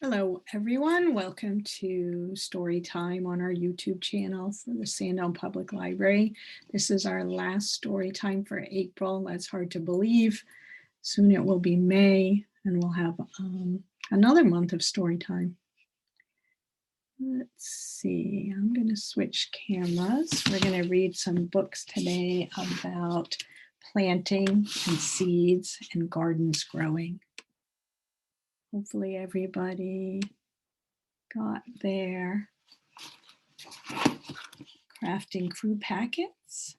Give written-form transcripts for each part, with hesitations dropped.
Hello, everyone. Welcome to Storytime on our YouTube channel for the Sandown Public Library. This is our last Storytime for April. That's hard to believe. Soon it will be May, and we'll have another month of Storytime. Let's see. I'm going to switch cameras. We're going to read some books today about planting and seeds and gardens growing. Hopefully everybody got their crafting crew packets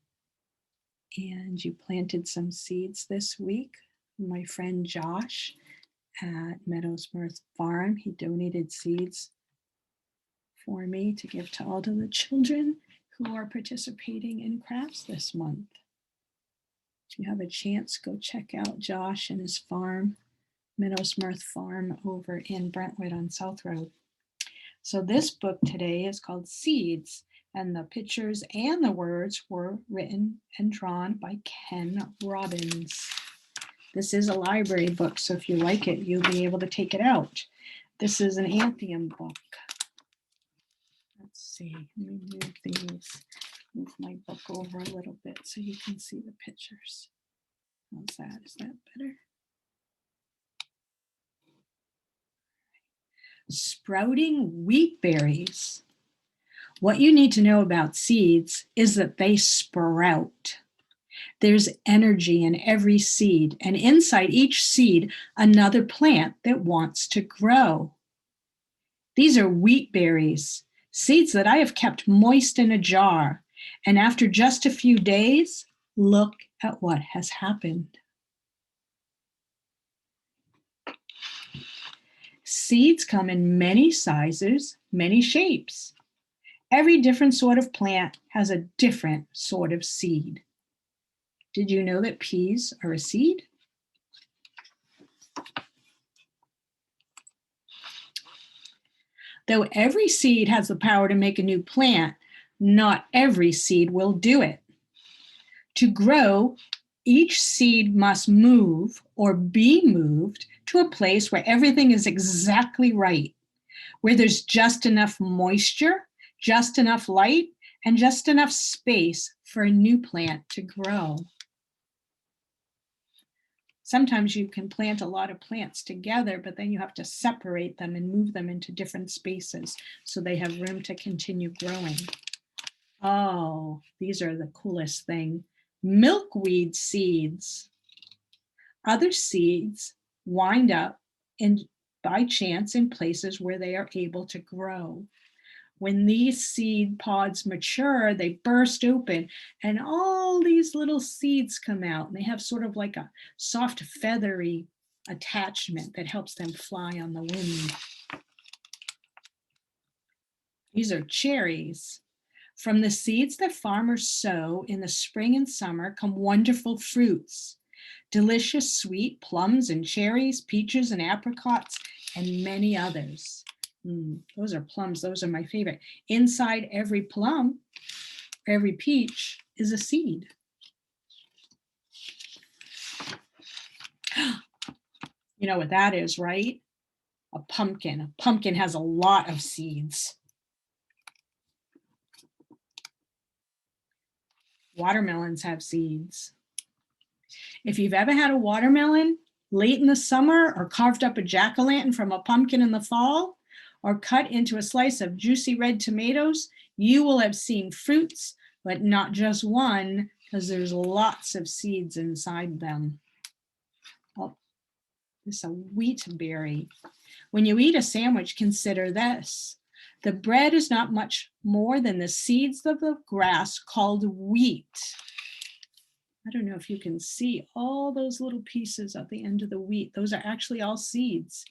and you planted some seeds this week. My friend Josh at Meadowsmirth Farm, he donated seeds for me to give to all of the children who are participating in crafts this month. If you have a chance, go check out Josh and his farm, Meadowsmirth Farm over in Brentwood on South Road. So this book today is called Seeds, and the pictures and the words were written and drawn by Ken Robbins. This is a library book, so if you like it, you'll be able to take it out. This is an Anthium book. Let's see, let me move these, move my book over a little bit so you can see the pictures. How's that? Is that better? Sprouting wheat berries. What you need to know about seeds is that they sprout. There's energy in every seed, and inside each seed, another plant that wants to grow. These are wheat berries, seeds that I have kept moist in a jar, and after just a few days, look at what has happened. Seeds come in many sizes, many shapes. Every different sort of plant has a different sort of seed. Did you know that peas are a seed? Though every seed has the power to make a new plant, not every seed will do it. To grow, each seed must move or be moved to a place where everything is exactly right, where there's just enough moisture, just enough light, and just enough space for a new plant to grow. Sometimes you can plant a lot of plants together, but then you have to separate them and move them into different spaces so they have room to continue growing. Oh, these are the coolest thing. Milkweed seeds. Other seeds wind up by chance in places where they are able to grow. When these seed pods mature, they burst open and all these little seeds come out, and they have sort of like a soft feathery attachment that helps them fly on the wind. These are cherries. From the seeds that farmers sow in the spring and summer come wonderful fruits. Delicious sweet plums and cherries, peaches and apricots, and many others. Those are plums. Those are my favorite. Inside every plum, every peach is a seed. You know what that is, right? A pumpkin. A pumpkin has a lot of seeds. Watermelons have seeds. If you've ever had a watermelon late in the summer or carved up a jack-o'-lantern from a pumpkin in the fall, or cut into a slice of juicy red tomatoes, you will have seen fruits, but not just one, because there's lots of seeds inside them. Oh, this is a wheat berry. When you eat a sandwich, consider this. The bread is not much more than the seeds of the grass called wheat. I don't know if you can see all those little pieces at the end of the wheat. Those are actually all seeds.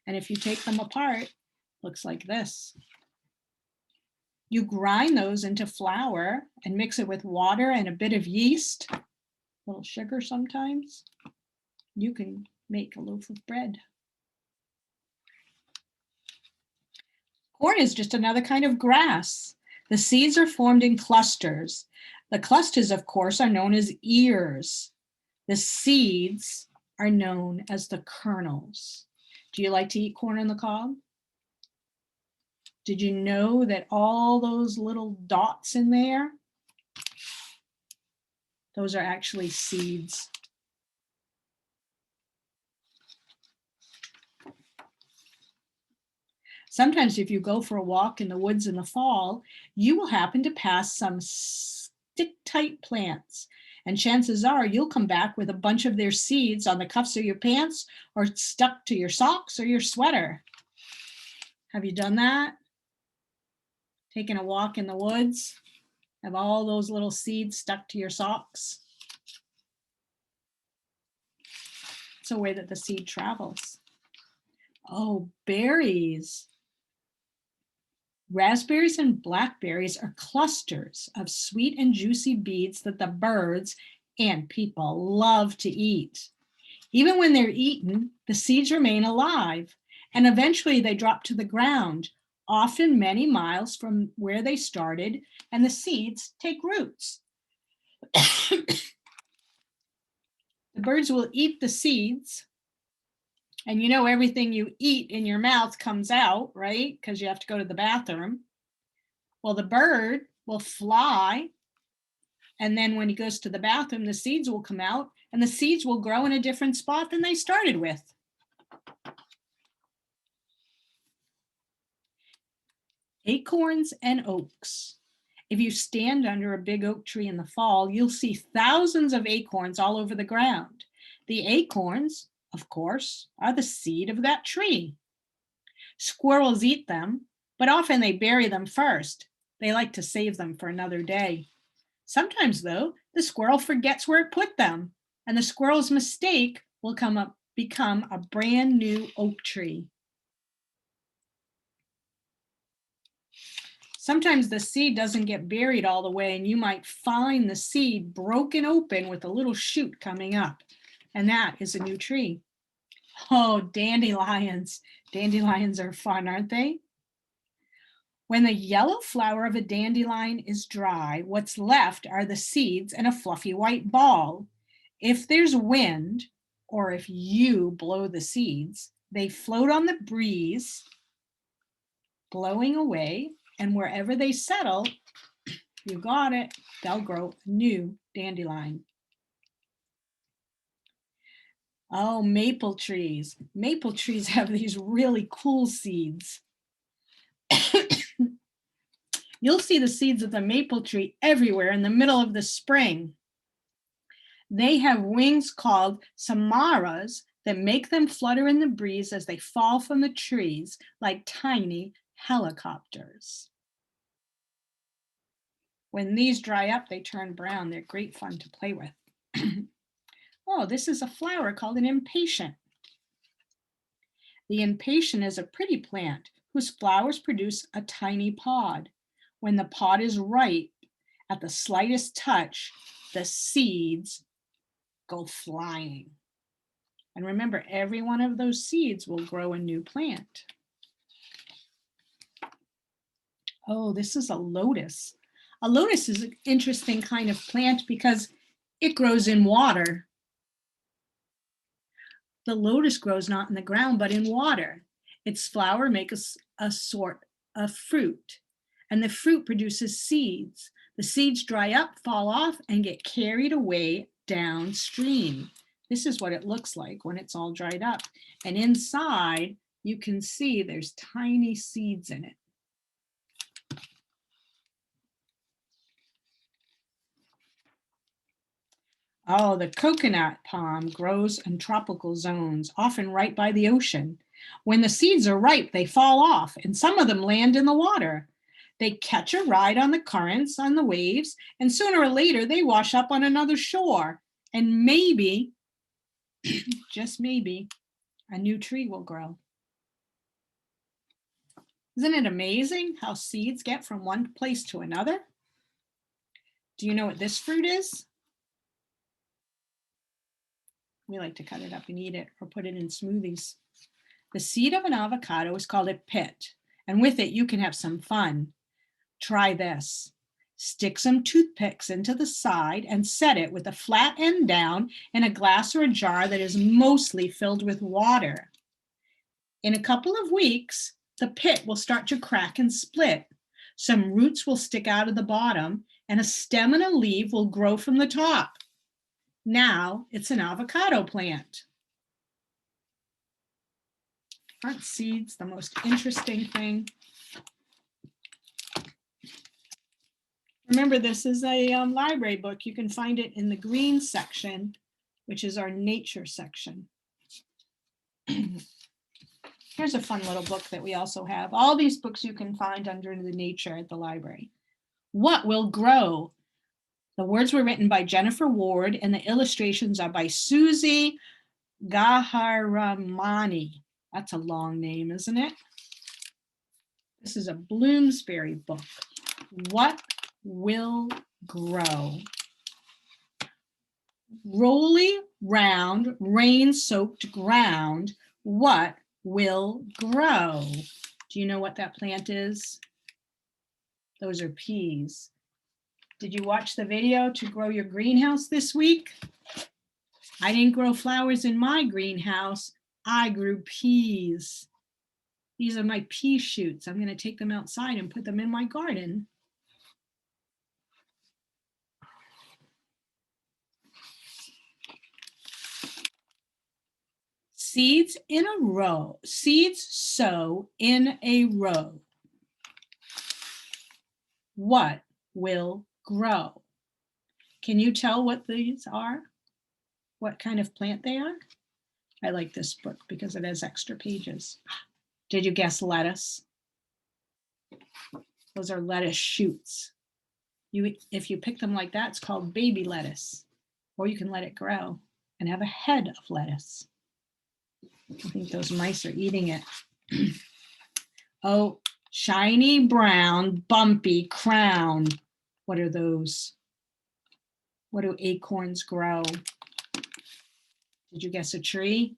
And if you take them apart, looks like this. You grind those into flour and mix it with water and a bit of yeast, a little sugar sometimes. You can make a loaf of bread. Corn is just another kind of grass. The seeds are formed in clusters. The clusters, of course, are known as ears. The seeds are known as the kernels. Do you like to eat corn on the cob? Did you know that all those little dots in there, those are actually seeds? Sometimes if you go for a walk in the woods in the fall, you will happen to pass some stick-tight plants. And chances are you'll come back with a bunch of their seeds on the cuffs of your pants or stuck to your socks or your sweater. Have you done that? Taking a walk in the woods? Have all those little seeds stuck to your socks? It's a way that the seed travels. Oh, berries. Raspberries and blackberries are clusters of sweet and juicy beads that the birds and people love to eat. Even when they're eaten, the seeds remain alive, and eventually they drop to the ground, often many miles from where they started, and the seeds take roots. The birds will eat the seeds, and you know everything you eat in your mouth comes out, right? Because you have to go to the bathroom. Well, the bird will fly, and then when he goes to the bathroom, the seeds will come out, and the seeds will grow in a different spot than they started with. Acorns and oaks. If you stand under a big oak tree in the fall, you'll see thousands of acorns all over the ground. The acorns, of course, are the seed of that tree. Squirrels eat them, but often they bury them first. They like to save them for another day. Sometimes, though, the squirrel forgets where it put them, and the squirrel's mistake will become a brand new oak tree. Sometimes the seed doesn't get buried all the way, and you might find the seed broken open with a little shoot coming up, and that is a new tree. Oh, dandelions. Dandelions are fun, aren't they? When the yellow flower of a dandelion is dry, what's left are the seeds and a fluffy white ball. If there's wind, or if you blow the seeds, they float on the breeze, blowing away, and wherever they settle, you got it, they'll grow a new dandelion. Oh, maple trees. Maple trees have these really cool seeds. You'll see the seeds of the maple tree everywhere in the middle of the spring. They have wings called samaras that make them flutter in the breeze as they fall from the trees like tiny helicopters. When these dry up, they turn brown. They're great fun to play with. Oh, this is a flower called an impatient. The impatient is a pretty plant whose flowers produce a tiny pod. When the pod is ripe, at the slightest touch, the seeds go flying. And remember, every one of those seeds will grow a new plant. Oh, this is a lotus. A lotus is an interesting kind of plant because it grows in water. The lotus grows not in the ground, but in water. Its flower makes a sort of fruit, and the fruit produces seeds. The seeds dry up, fall off, and get carried away downstream. This is what it looks like when it's all dried up. And inside, you can see there's tiny seeds in it. Oh, the coconut palm grows in tropical zones, often right by the ocean. When the seeds are ripe, they fall off, and some of them land in the water. They catch a ride on the currents, on the waves, and sooner or later they wash up on another shore. And maybe, just maybe, a new tree will grow. Isn't it amazing how seeds get from one place to another? Do you know what this fruit is? We like to cut it up and eat it or put it in smoothies. The seed of an avocado is called a pit, and with it you can have some fun. Try this. Stick some toothpicks into the side and set it with a flat end down in a glass or a jar that is mostly filled with water. In a couple of weeks, The pit will start to crack and split. Some roots will stick out of the bottom, and a stem and a leaf will grow from the top. Now it's an avocado plant. Aren't seeds the most interesting thing? Remember, this is a library book. You can find it in the green section, which is our nature section. Here's a fun little book that we also have. All these books you can find under the nature at the library. What will grow? The words were written by Jennifer Ward and the illustrations are by Susie Gaharamani. That's a long name, isn't it? This is a Bloomsbury book. What will grow? Rolly, round, rain-soaked ground. What will grow? Do you know what that plant is? Those are peas. Did you watch the video to grow your greenhouse this week? I didn't grow flowers in my greenhouse. I grew peas. These are my pea shoots. I'm going to take them outside and put them in my garden. Seeds in a row. Seeds sow in a row. What will grow? Can you tell what these are? What kind of plant they are? I like this book because it has extra pages. Did you guess lettuce? Those are lettuce shoots. If you pick them like that, it's called baby lettuce. Or you can let it grow and have a head of lettuce. I think those mice are eating it. Oh, shiny brown, bumpy crown. What are those? What do acorns grow? Did you guess a tree?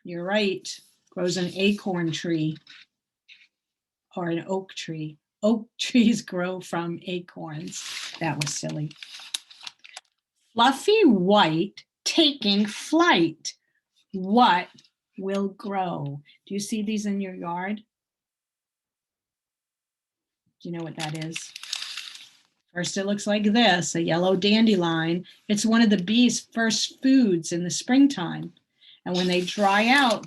You're right. Grows an acorn tree or an oak tree. Oak trees grow from acorns. That was silly. Fluffy white taking flight. What will grow? Do you see these in your yard? Do you know what that is? First, it looks like this, a yellow dandelion. It's one of the bees' first foods in the springtime. And when they dry out,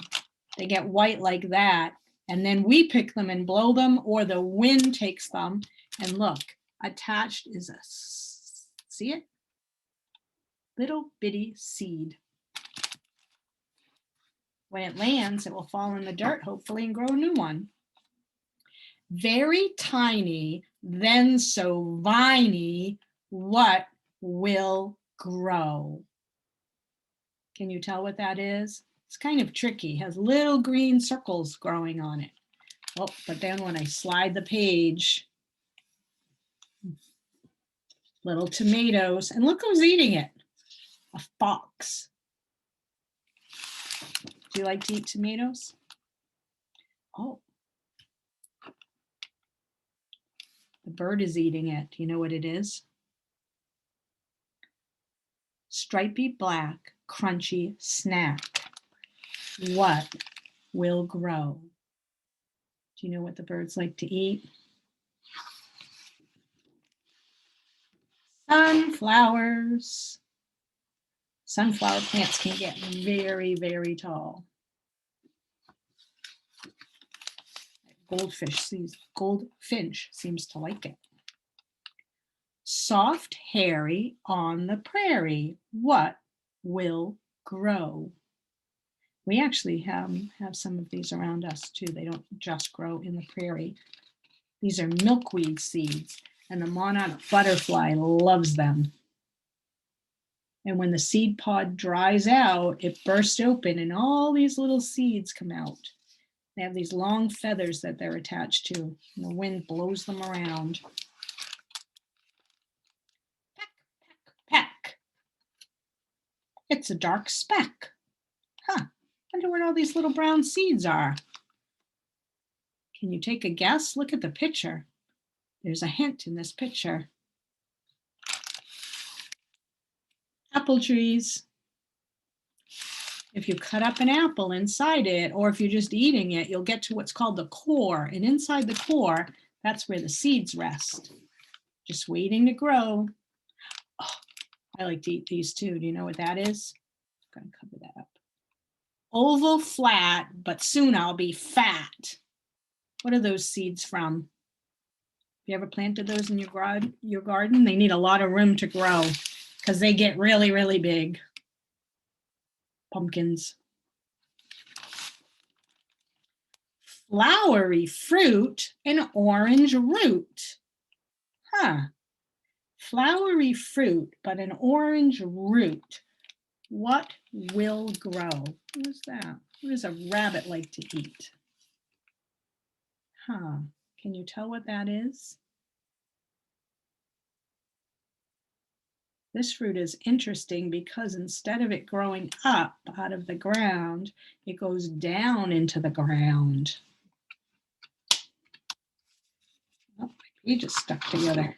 they get white like that. And then we pick them and blow them, or the wind takes them. And look, attached is a, see it? Little bitty seed. When it lands, it will fall in the dirt, hopefully, and grow a new one. Very tiny, then so viney, what will grow? Can you tell what that is? It's kind of tricky, has little green circles growing on it. Oh, but then when I slide the page, little tomatoes, and look who's eating it, a fox. Do you like to eat tomatoes? Oh. The bird is eating it. Do you know what it is? Stripy black, crunchy snack. What will grow? Do you know what the birds like to eat? Sunflowers. Sunflower plants can get very, very tall. Goldfinch seems to like it. Soft, hairy on the prairie. What will grow? We actually have some of these around us too. They don't just grow in the prairie. These are milkweed seeds, and the monarch butterfly loves them. And when the seed pod dries out, it bursts open and all these little seeds come out. They have these long feathers that they're attached to, and the wind blows them around. Peck, peck, peck. It's a dark speck. Huh, wonder where all these little brown seeds are. Can you take a guess? Look at the picture. There's a hint in this picture. Apple trees. If you cut up an apple inside it, or if you're just eating it, you'll get to what's called the core. And inside the core, that's where the seeds rest, just waiting to grow. Oh, I like to eat these too. Do you know what that is? I'm going to cover that up. Oval flat, but soon I'll be fat. What are those seeds from? You ever planted those in your garden? They need a lot of room to grow because they get really, really big. Pumpkins. Flowery fruit and orange root. Huh. Flowery fruit, but an orange root. What will grow? What is that? What does a rabbit like to eat? Huh. Can you tell what that is? This fruit is interesting because instead of it growing up out of the ground, it goes down into the ground. Oh, my page is stuck together.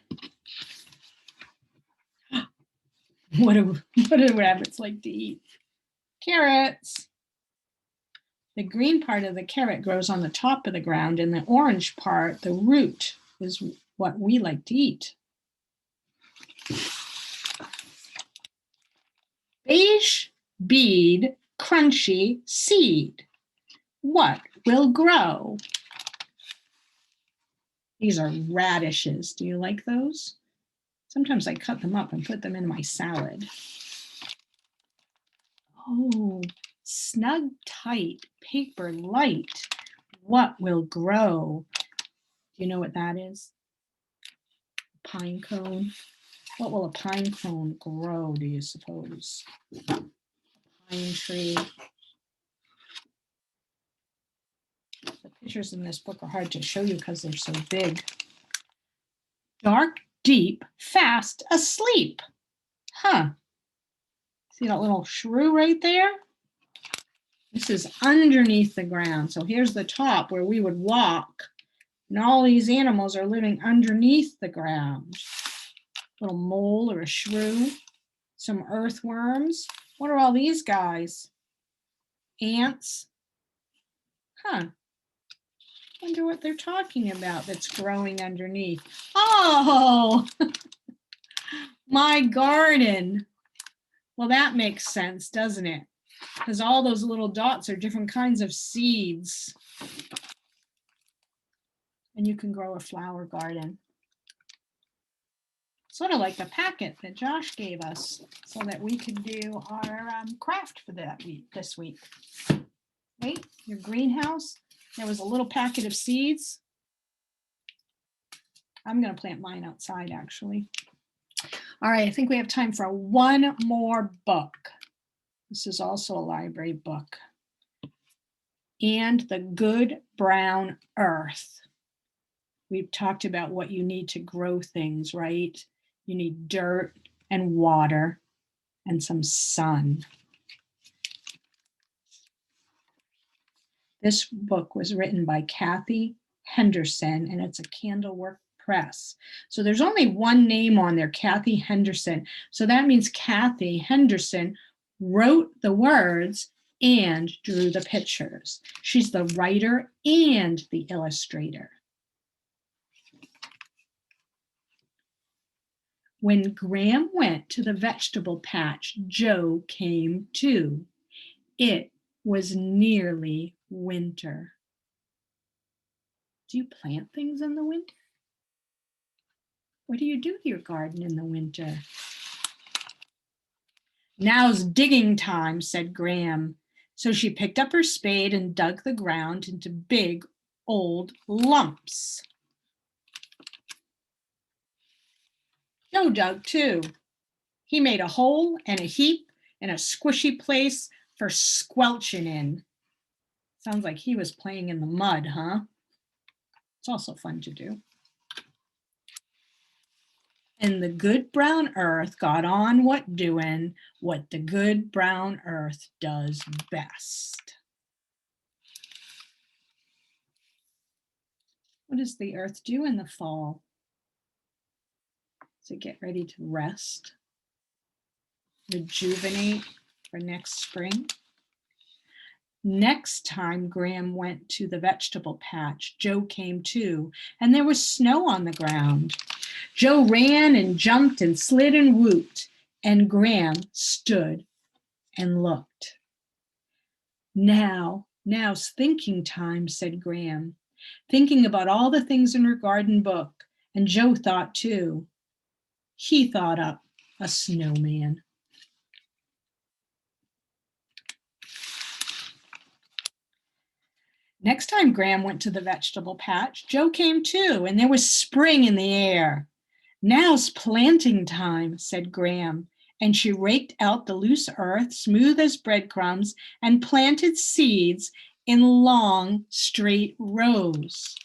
What do rabbits like to eat? Carrots. The green part of the carrot grows on the top of the ground, and the orange part, the root, is what we like to eat. Beige bead, crunchy seed. What will grow? These are radishes. Do you like those? Sometimes I cut them up and put them in my salad. Oh, snug, tight, paper light. What will grow? Do you know what that is? Pine cone. What will a pine cone grow, do you suppose? Pine tree. The pictures in this book are hard to show you because they're so big. Dark, deep, fast asleep. Huh. See that little shrew right there? This is underneath the ground. So here's the top where we would walk. And all these animals are living underneath the ground. Little mole or a shrew. Some earthworms. What are all these guys? Ants. Huh. Wonder what they're talking about that's growing underneath. Oh, my garden. Well, that makes sense, doesn't it? Because all those little dots are different kinds of seeds. And you can grow a flower garden. Sort of like the packet that Josh gave us so that we could do our craft for this week. Right? Your greenhouse. There was a little packet of seeds. I'm going to plant mine outside, actually. All right, I think we have time for one more book. This is also a library book. And the Good Brown Earth. We've talked about what you need to grow things, right? You need dirt and water and some sun. This book was written by Kathy Henderson, and it's a Candlework Press. So there's only one name on there, Kathy Henderson. So that means Kathy Henderson wrote the words and drew the pictures. She's the writer and the illustrator. When Graham went to the vegetable patch, Joe came too. It was nearly winter. Do you plant things in the winter? What do you do to your garden in the winter? Now's digging time, said Graham. So she picked up her spade and dug the ground into big old lumps. Joe dug too. He made a hole and a heap and a squishy place for squelching in. Sounds like he was playing in the mud, huh? It's also fun to do. And the good brown earth got on what the good brown earth does best. What does the earth do in the fall? Does it get ready to rest? Rejuvenate for next spring? Next time Graham went to the vegetable patch, Joe came too, and there was snow on the ground. Joe ran and jumped and slid and whooped, and Graham stood and looked. Now's thinking time, said Graham, thinking about all the things in her garden book, and Joe thought too. He thought up a snowman. Next time Graham went to the vegetable patch, Joe came too, and there was spring in the air. Now's planting time, said Graham, and she raked out the loose earth, smooth as breadcrumbs, and planted seeds in long, straight rows.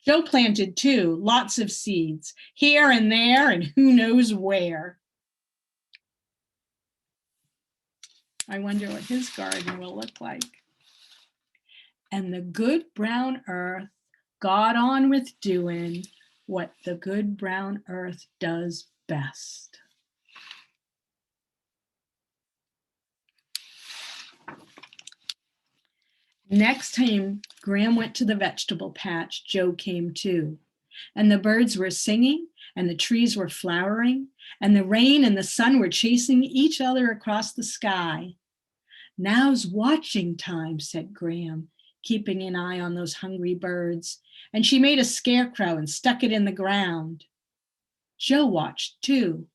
Joe planted too, lots of seeds, here and there, and who knows where. I wonder what his garden will look like. And the good brown earth got on with doing what the good brown earth does best. Next time Graham went to the vegetable patch, Joe came too. And the birds were singing, and the trees were flowering, and the rain and the sun were chasing each other across the sky. Now's watching time, said Graham, keeping an eye on those hungry birds, and she made a scarecrow and stuck it in the ground. Joe watched too.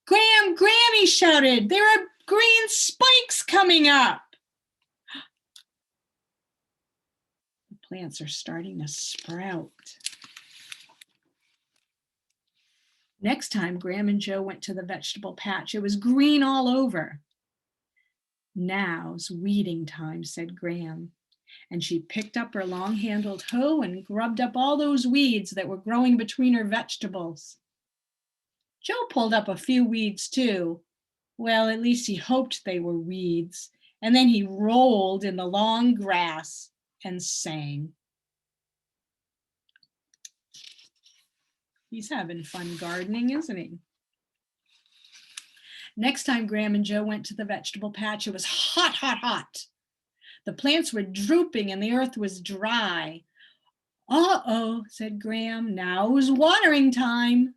Graham, Granny shouted, there are green spikes coming up. The plants are starting to sprout. Next time Graham and Joe went to the vegetable patch, it was green all over. Now's weeding time, said Graham, and she picked up her long-handled hoe and grubbed up all those weeds that were growing between her vegetables. Joe pulled up a few weeds too. Well, at least he hoped they were weeds, and then he rolled in the long grass and sang. He's having fun gardening, isn't he? Next time Graham and Joe went to the vegetable patch, it was hot, hot, hot. The plants were drooping and the earth was dry. Uh-oh, said Graham, now's watering time.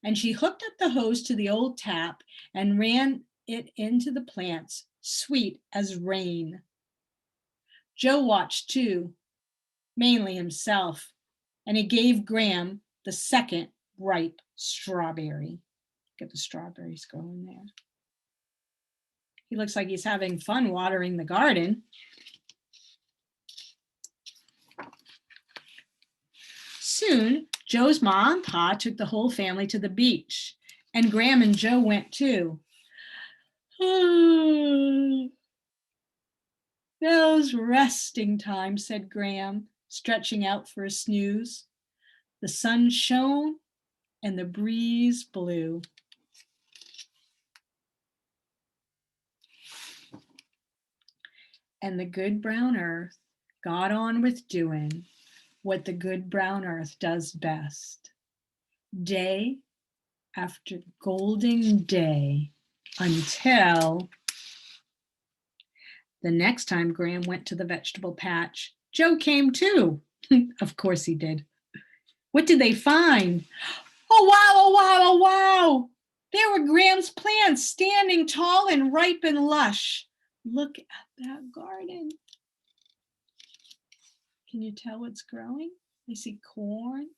And she hooked up the hose to the old tap and ran it into the plants, sweet as rain. Joe watched too, mainly himself, and he gave Graham the second ripe strawberry. Get the strawberries growing there. He looks like he's having fun watering the garden. Soon, Joe's Ma and Pa took the whole family to the beach, and Graham and Joe went too. Now's resting time, said Graham, stretching out for a snooze. The sun shone and the breeze blew. And the good brown earth got on with doing what the good brown earth does best. Day after golden day, until the next time Graham went to the vegetable patch, Joe came too. Of course he did. What did they find? Oh, wow, oh, wow, oh, wow. There were Graham's plants standing tall and ripe and lush. Look at that garden. Can you tell what's growing? I see corn,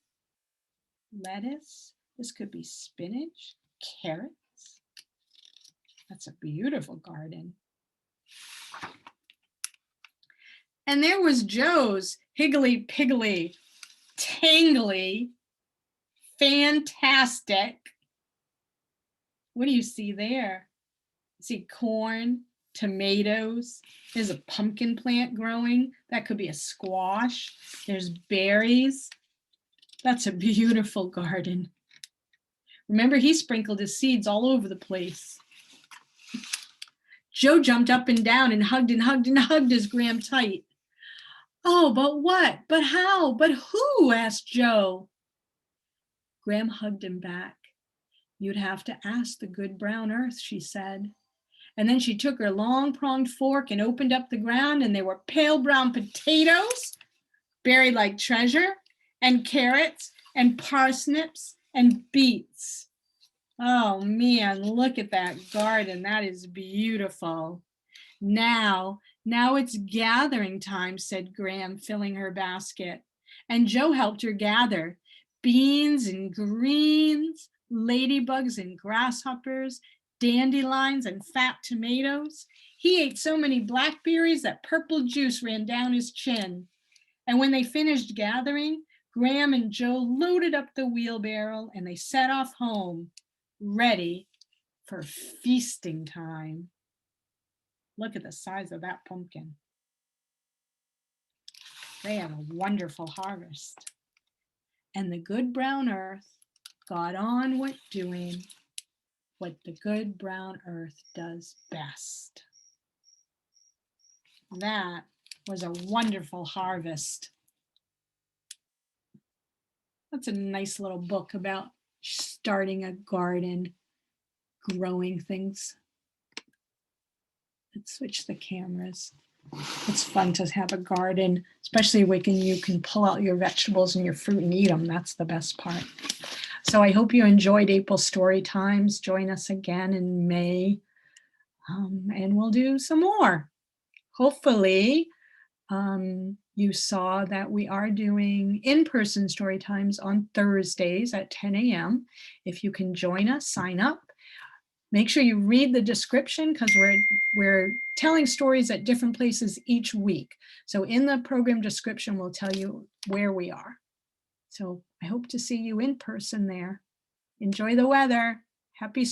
lettuce. This could be spinach, carrots. That's a beautiful garden. And there was Joe's higgly-piggly, tangly, fantastic. What do you see there? You see corn, tomatoes. There's a pumpkin plant growing. That could be a squash. There's berries. That's a beautiful garden. Remember, he sprinkled his seeds all over the place. Joe jumped up and down and hugged and hugged and hugged his Graham tight. Oh, but what? But how? But who? Asked Joe. Graham hugged him back. You'd have to ask the good brown earth, she said. And then she took her long pronged fork and opened up the ground, and there were pale brown potatoes buried like treasure, and carrots and parsnips and beets. Oh man, look at that garden. That is beautiful. Now it's gathering time, said Graham, filling her basket. And Joe helped her gather beans and greens, ladybugs and grasshoppers, dandelions and fat tomatoes. He ate so many blackberries that purple juice ran down his chin. And when they finished gathering, Graham and Joe loaded up the wheelbarrow and they set off home, ready for feasting time. Look at the size of that pumpkin. They had a wonderful harvest. And the good brown earth got on doing what the good brown earth does best. That was a wonderful harvest. That's a nice little book about starting a garden, growing things. Let's switch the cameras. It's fun to have a garden, especially when you can pull out your vegetables and your fruit and eat them. That's the best part. So I hope you enjoyed April's Story Times. Join us again in May, and we'll do some more. Hopefully, you saw that we are doing in-person story times on Thursdays at 10 a.m. If you can join us, sign up. Make sure you read the description because we're telling stories at different places each week. So in the program description, we'll tell you where we are. So I hope to see you in person there. Enjoy the weather. Happy